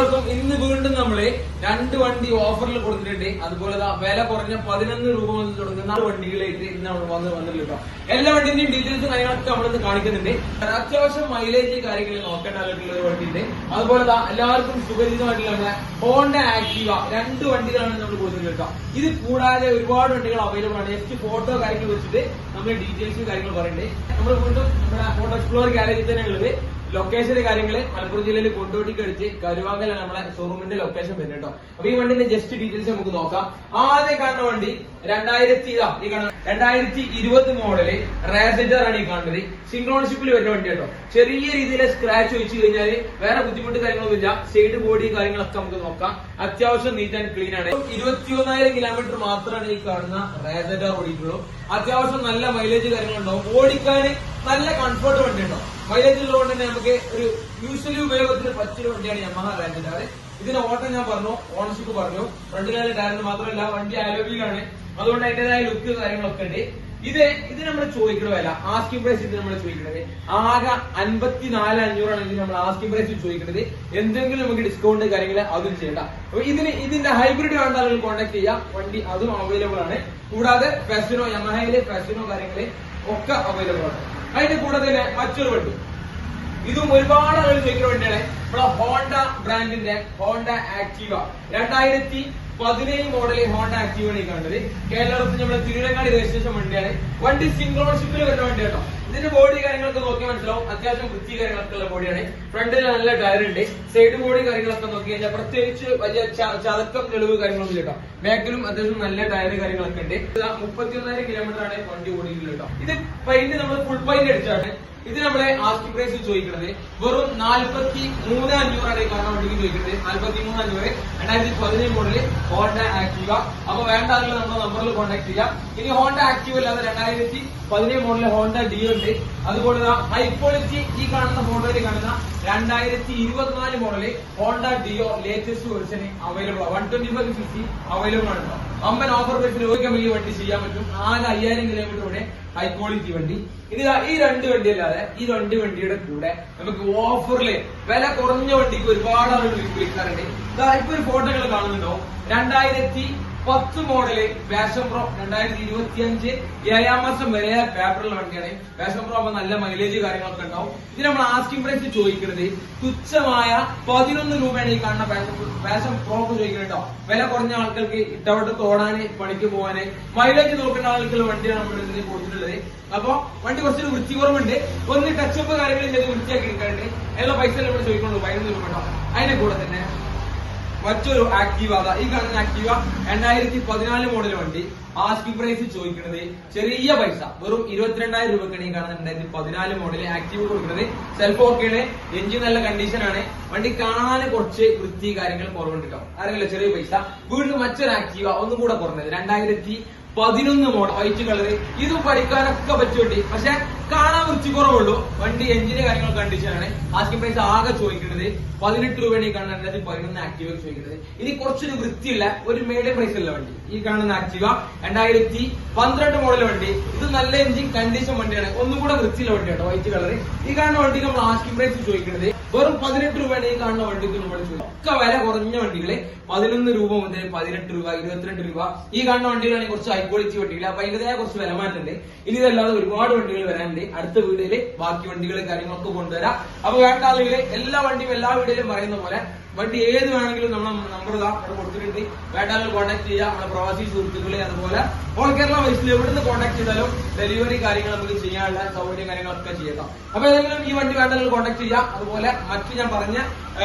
എല്ലാവർക്കും ഇന്ന് വീണ്ടും നമ്മള് രണ്ട് വണ്ടി ഓഫറിൽ കൊടുത്തിട്ടുണ്ട്. അതുപോലെ വില കുറഞ്ഞ 11 രൂപ മുതൽ തുടങ്ങുന്ന വണ്ടികളായിട്ട് ഇന്ന് നമ്മൾ വന്നിട്ടുണ്ട് കേട്ടോ. എല്ലാ വണ്ടിന്റെയും ഡീറ്റെയിൽസും കാര്യങ്ങളൊക്കെ നമ്മളിന്ന് കാണിക്കുന്നുണ്ട്. അത്യാവശ്യം മൈലേജ് കാര്യങ്ങൾ നോക്കേണ്ട ആയിട്ടുള്ള ഒരു വണ്ടിയുണ്ട്. അതുപോലെ എല്ലാവർക്കും സുപരിചിതമായിട്ടുള്ള ഹോണ്ട ആക്ടീവ രണ്ട് വണ്ടികളാണ് നമ്മൾ കൊടുത്തിട്ടുണ്ട് കേട്ടോ. ഇത് കൂടാതെ ഒരുപാട് വണ്ടികൾ അവൈലബിൾ ആണ്. ജസ്റ്റ് ഫോട്ടോ കാര്യങ്ങൾ വെച്ചിട്ട് നമ്മൾ ഡീറ്റെയിൽസും കാര്യങ്ങൾ പറയുന്നുണ്ട്. നമ്മൾ വീണ്ടും നമ്മുടെ ഹോണ്ട എക്സ്പ്ലോർ ഗാലറിയിൽ തന്നെ ഉള്ളത്. ലൊക്കേഷന്റെ കാര്യങ്ങള് മലപ്പുറം ജില്ലയിൽ കൊണ്ടോട്ടിക്ക് അടിച്ച് കരുവാങ്കലാണ് നമ്മളെ ഷോറൂമിന്റെ ലൊക്കേഷൻ വരുന്നത് കേട്ടോ. അപ്പൊ ഈ വണ്ടിന്റെ ജസ്റ്റ് ഡീറ്റെയിൽസ് നമുക്ക് നോക്കാം. ആദ്യം കാണുന്ന വണ്ടി 2020 മോഡല് റേസജർ ആണ് ഈ കാണുന്നത്. സിംഗിൾ ഓണർഷിപ്പിൽ വരുന്ന വണ്ടി കേട്ടോ. ചെറിയ രീതിയിലെ സ്ക്രാച്ച് വെച്ച് കഴിഞ്ഞാൽ വേറെ ബുദ്ധിമുട്ട് കാര്യങ്ങളൊന്നുമില്ല. സൈഡ് ബോഡി കാര്യങ്ങളൊക്കെ നമുക്ക് നോക്കാം. അത്യാവശ്യം നീറ്റ് ആൻഡ് ക്ലീൻ ആണ്. 21,000 കിലോമീറ്റർ മാത്രമാണ് ഈ കാണുന്ന റേസജർ ഓടിയിട്ടുള്ളൂ. അത്യാവശ്യം നല്ല മൈലേജ് കാര്യങ്ങളുണ്ടാവും. ഓടിക്കാൻ നല്ല കംഫർട്ട് വണ്ടി ഉണ്ടോ. മൈലേജ് ഉള്ളതുകൊണ്ട് തന്നെ നമുക്ക് ഒരു യൂഷ്വലി ഉപയോഗത്തിന് പറ്റിയ വണ്ടിയാണ് യമഹ റേസജർ. ഇതിന്റെ ഓട്ടം ഞാൻ പറഞ്ഞു, ഓണർഷിപ്പ് പറഞ്ഞു. ഫ്രണ്ടിലെ ടയറിന് മാത്രമല്ല വണ്ടി അലോയിലാണ്. അതുകൊണ്ട് അതിന്റേതായ ലുക്ക് കാര്യങ്ങളൊക്കെ ഉണ്ട്. ഇത് നമ്മൾ ചോദിക്കുന്ന വില ആസ്കിംഗ് പ്രൈസ് ഇത് നമ്മൾ ചോദിക്കുന്നത് ആകെ 54,500 ആണ്. ഇത് നമ്മൾ ആസ്കിംഗ് പ്രൈസ് ചോദിക്കുന്നത്. എന്തെങ്കിലും നമുക്ക് ഡിസ്കൗണ്ട് കാര്യങ്ങൾ അതും ചെയ്യണ്ട. അപ്പൊ ഇതിന്റെ ഹൈബ്രിഡ് വേണ്ട ആളുകൾ കോൺടാക്ട് ചെയ്യാം. വണ്ടി അതും അവൈലബിൾ ആണ്. കൂടാതെ ഫെസിനോ, യമഹയിലെ ഫെസിനോ കാര്യങ്ങള് ഒക്കെ അവൈലബിൾ ആണ്. അതിന്റെ കൂടെ തന്നെ മറ്റൊരു വണ്ടി, ഇതും ഒരുപാട് ആളുകൾ ചോദിക്കുന്ന വണ്ടിയാണ്. നമ്മുടെ ഹോണ്ട ബ്രാൻഡിന്റെ ഹോണ്ട ആക്ടീവ 2017 മോഡല് ഹോണ്ട ആക്ടീവയാണ് ഈ കാണുന്നത്. കേരളത്തിൽ നമ്മുടെ തിരുവനങ്ങാടി രജിസ്ട്രേഷൻ വണ്ടിയാണ്. വണ്ടി സിംഗിൾ ഓണർഷിപ്പിൽ വരുന്ന വണ്ടി കേട്ടോ. ഇതിന്റെ ബോഡി കാര്യങ്ങളൊക്കെ നോക്കി മനസ്സിലാവും. അത്യാവശ്യം വൃത്തി കാര്യങ്ങളൊക്കെ ഉള്ള ബോഡിയാണ്. ഫ്രണ്ടിൽ നല്ല ടയർ ഉണ്ട്. സൈഡ് ബോഡി കാര്യങ്ങളൊക്കെ നോക്കി കഴിഞ്ഞാൽ പ്രത്യേകിച്ച് വലിയ ചതക്കം തെളിവ് കാര്യങ്ങളൊന്നും കേട്ടോ. ബാക്കിലും അത്യാവശ്യം നല്ല ടയർ കാര്യങ്ങളൊക്കെ ഉണ്ട്. 31,000 കിലോമീറ്റർ ആണ് വണ്ടി ഓടിക്കുന്നത് കേട്ടോ. ഇത് പെയിന്റ് നമ്മൾ ഫുൾ പെയിന്റ് അടിച്ചാണ്. ഇത് നമ്മുടെ ആസ്കിംഗ് പ്രൈസ് ചോദിക്കുന്നത് വെറും 43,500 ആണ് ഈ കാണുന്ന വണ്ടിക്ക് ചോദിക്കുന്നത്. 43,500 2017 മോഡല് ഹോണ്ട ആക്ടീവ. അപ്പൊ വേണ്ട ആളുകൾ നമ്മുടെ നമ്പറിൽ കോൺടാക്ട് ചെയ്യാം. ഇനി ഹോണ്ട ആക്ടീവ അല്ലാതെ 2017 മോഡല് ഹോണ്ട ഡിയോ ഉണ്ട്. അതുപോലെ ഹൈ ക്വാളിറ്റി ഈ കാണുന്ന ഹോണ്ടയിൽ കാണുന്ന 2024 model Honda deo latest version available ആണ്. 125cc അവൈലബിൾ ആണ്. അമ്പൻ ഓഫർ പ്രൈസിൽ ഈ വണ്ടി ചെയ്യാൻ പറ്റും. ആകെ 5,000 കിലോമീറ്റർ വരെ ഹൈ ക്വാളിറ്റി വണ്ടി. ഇനി ഈ രണ്ട് വണ്ടി അല്ലാതെ ഈ രണ്ട് വണ്ടിയുടെ കൂടെ നമുക്ക് ഓഫറില് വില കുറഞ്ഞ വണ്ടിക്ക് ഒരുപാട് ആളുകൾ വിളിക്കാറുണ്ട്. ഇപ്പൊ ഒരു ഫോട്ടോകൾ കാണുന്നുണ്ടോ. 2010 മോഡല് പാഷൻ പ്രോ 2025 7 മാസം വരെ പേപ്പറുള്ള വണ്ടിയാണ്. പാഷൻ പ്രോ അപ്പൊ നല്ല മൈലേജ് കാര്യങ്ങളൊക്കെ ഉണ്ടാവും. ഇത് നമ്മൾ ആസ്കിംഗ് പ്രൈസ് ചോദിക്കുന്നത് തുച്ഛമായ 11 രൂപയാണ് ഈ കാണുന്ന പാഷൻ പ്രോക്ക് ചോദിക്കുന്നത് കേട്ടോ. വില കുറഞ്ഞ ആൾക്കാർക്ക് ഇട്ടവട്ടത്ത് ഓടാന് പണിക്ക് പോകാന് മൈലേജ് നോക്കുന്ന ആൾക്കുള്ള വണ്ടിയാണ് നമ്മൾ ഇതിന് കൊടുത്തിട്ടുള്ളത്. അപ്പൊ വണ്ടി കുറച്ചൊരു വൃത്തി കുറവുണ്ട്. ഒന്ന് ടച്ചപ്പ് കാര്യങ്ങൾ ചെയ്ത് വൃത്തിയാക്കി എടുക്കാറുണ്ട്. എല്ലാ പൈസ നമ്മൾ ചോദിക്കുള്ളൂ 11 രൂപ കേട്ടോ. അതിന്റെ കൂടെ തന്നെ മറ്റൊരു ആക്ടീവ, ഈ കാണുന്ന ആക്ടീവ 2014 മോഡൽ വണ്ടി. ആസ്കിംഗ് പ്രൈസ് ചോദിക്കുന്നത് ചെറിയ പൈസ വെറും 22,000 രൂപക്കാണ് ഈ കാണുന്ന 2014 മോഡല് ആക്ടീവ കൊടുക്കുന്നത്. സെൽഫ് ഓക്കെയാണ്. എഞ്ചിൻ നല്ല കണ്ടീഷൻ ആണ്. വണ്ടി കാണാൻ കുറച്ച് വൃത്തി കാര്യങ്ങൾ കുറവുണ്ട് കേട്ടോ. അറിയില്ല, ചെറിയ പൈസ. വീണ്ടും മറ്റൊരു ആക്ടീവ ഒന്നും കൂടെ കുറഞ്ഞത് 2011 മോഡൽ വൈറ്റ് കളറ്. ഇതും പഠിക്കാനൊക്കെ പറ്റുവണ്ടി. പക്ഷെ കാണാൻ വൃത്തി കുറവുള്ളൂ. വണ്ടി എഞ്ചിന് കാര്യങ്ങൾ കണ്ടീഷനാണ്. ആസ്കിംഗ് പ്രൈസ് ആകെ ചോദിക്കുന്നത് 18 രൂപയാണ് ഈ കാണുന്ന 2011 ആക്ടീവ ചോദിക്കുന്നത്. ഇനി കുറച്ചൊരു വൃത്തിയുള്ള ഒരു മീഡിയം പ്രൈസ് ഉള്ള വണ്ടി ഈ കാണുന്ന ആക്ടീവ 2012 മോഡൽ വണ്ടി. ഇത് നല്ല എഞ്ചിൻ കണ്ടീഷൻ വണ്ടിയാണ്. ഒന്നും കൂടെ വൃത്തിയുള്ള വണ്ടി കേട്ടോ, വൈറ്റ് കളറ്. ഈ കാണുന്ന വണ്ടിക്ക് നമ്മൾ ആസ്കിംഗ് പ്രൈസ് ചോദിക്കുന്നത് വെറും 18 രൂപയാണ് ഈ കാണുന്ന വണ്ടിക്ക് നമ്മൾ ചോദിക്കുന്നത്. ഒക്കെ വില കുറഞ്ഞ വണ്ടികള് 11 രൂപ മുതൽ 18 രൂപ 22 രൂപ. ഈ കാണുന്ന വണ്ടികളാണെങ്കിൽ കുറച്ച് ഹൈ ക്വാളിറ്റി വണ്ടികൾ. അപ്പൊ അതിന്റേതായ കുറച്ച് വില മാറ്റുണ്ട്. ഇനി ഇതല്ലാതെ ഒരുപാട് വണ്ടികൾ വരാനുണ്ട്. അടുത്ത വീഡിയോയില് ബാക്കി വണ്ടികൾ കാര്യങ്ങളൊക്കെ കൊണ്ടുവരാം. അപ്പൊ വേണ്ട ആളുകള് എല്ലാ വണ്ടിയും എല്ലാ വീഡിയോയിലും പറയുന്ന പോലെ വണ്ടി ഏത് വേണമെങ്കിലും നമ്മൾ നമ്പർ അവിടെ കൊടുത്തിട്ടുണ്ട്. വേണ്ട ആളുകൾ കോൺടാക്ട് ചെയ്യുക. നമ്മുടെ പ്രവാസി സുഹൃത്തുക്കളെ അതുപോലെ ഓൾ കേരള വൈസിൽ എവിടുന്ന് കോൺടാക്ട് ചെയ്താലും ഡെലിവറി കാര്യങ്ങൾ നമുക്ക് ചെയ്യാനുള്ള സൗകര്യം കാര്യങ്ങളൊക്കെ ചെയ്യാം. അപ്പൊ ഏതെങ്കിലും ഈ വണ്ടി വേണ്ട ആളുകൾ കോൺടാക്ട് ചെയ്യാം. അതുപോലെ മറ്റു ഞാൻ പറഞ്ഞ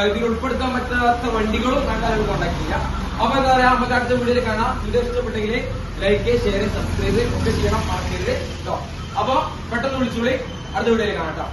ഇതിൽ ഉൾപ്പെടുത്താൻ പറ്റാത്ത വണ്ടികളും വേണ്ട ആളുകൾ കോൺടാക്ട് ചെയ്യാം. അപ്പൊ എന്താ പറയാ, നമുക്ക് അടുത്ത വീഡിയോയിൽ കാണാം. വീഡിയോ ഇഷ്ടപ്പെട്ടെങ്കിൽ ലൈക്ക്, ഷെയർ, സബ്സ്ക്രൈബ് ഒക്കെ ചെയ്യണം, മറക്കരുത് കേട്ടോ. അപ്പൊ പെട്ടെന്ന് വിളിച്ചോളി. അടുത്ത വീഡിയോയിൽ കാണാം.